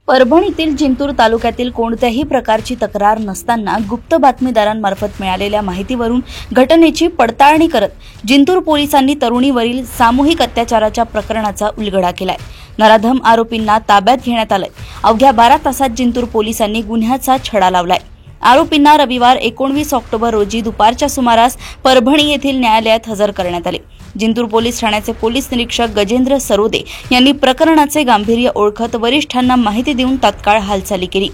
परभणीतील जिंतूर तालुक्यातील कोणत्याही प्रकारची तक्रार नसताना गुप्त बातमीदारांमार्फत मिळालेल्या माहितीवरून घटनेची पडताळणी करत जिंतूर पोलिसांनी तरुणीवरील सामूहिक अत्याचाराच्या प्रकरणाचा उलगडा केलाय। नराधम आरोपींना ताब्यात घेण्यात आलंय। अवघ्या 12 तासात जिंतूर पोलिसांनी गुन्ह्याचा छडा लावलाय। आरोपींना रविवार 19 ऑक्टोबर रोजी दुपारच्या सुमारास परभणी येथील न्यायालयात हजर करण्यात आले। जिंतूर पोलीस ठाण्याचे पोलीस निरीक्षक गजेंद्र सरोदे यांनी प्रकरणाचे गांभीर्य ओळखत वरिष्ठांना माहिती देऊन तात्काळ हालचाली केली।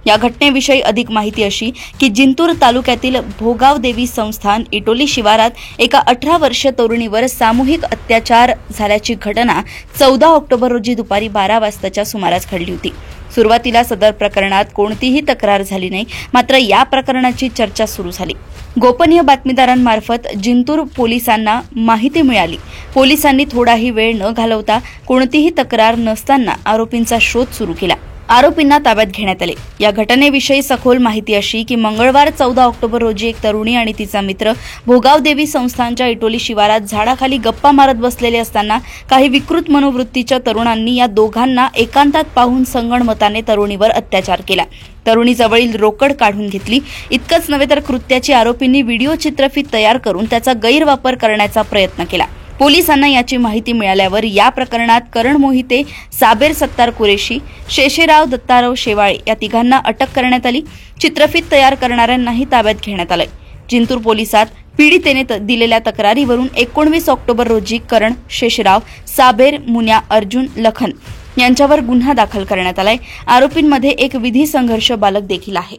या घटनेविषयी अधिक माहिती अशी की जिंतूर तालुक्यातील भोगाव देवी संस्थान इटोली शिवारात एका 18 वर्षीय तरुणीवर सामूहिक अत्याचार झाल्याची घटना 14 ऑक्टोबर रोजी दुपारी 12 वाजताच्या सुमारास घडली होती। सुरुवातीला सदर प्रकरणात कोणतीही तक्रार झाली नाही, मात्र या प्रकरणाची चर्चा सुरू झाली। गोपनीय बातमीदारांमार्फत जिंतूर पोलिसांना माहिती मिळाली। पोलिसांनी थोडाही वेळ न घालवता कोणतीही तक्रार नसताना आरोपींचा शोध सुरू केला। आरोपींना ताब्यात घेण्यात आले। या घटनेविषयी सखोल माहिती अशी की मंगळवार 14 ऑक्टोबर रोजी एक तरुणी आणि तिचा मित्र भोगाव देवी संस्थानच्या इटोली शिवारात झाडाखाली गप्पा मारत बसलेले असताना काही विकृत मनोवृत्तीच्या तरुणांनी या दोघांना एकांतात पाहून संगणमताने तरुणीवर अत्याचार केला। तरुणीजवळील रोकड काढून घेतली। इतकंच नव्हे तर कृत्याची आरोपींनी व्हिडिओ चित्रफित तयार करून त्याचा गैरवापर करण्याचा प्रयत्न केला। पोलिसांना याची माहिती मिळाल्यावर या प्रकरणात करण मोहिते, साबेर सत्तार कुरेशी, शेषेराव दत्ताराव शेवाळे या तिघांना अटक करण्यात आली। चित्रफित तयार करणाऱ्यांनाही ताब्यात घेण्यात आले। जिंतूर पोलिसात पीडितेने दिलेल्या तक्रारीवरून 19 ऑक्टोबर रोजी करण, शेषराव, साबेर, मुन्या, अर्जुन, लखन यांच्यावर गुन्हा दाखल करण्यात आलाय। आरोपींमध्ये एक विधी संघर्ष बालक देखील आहे।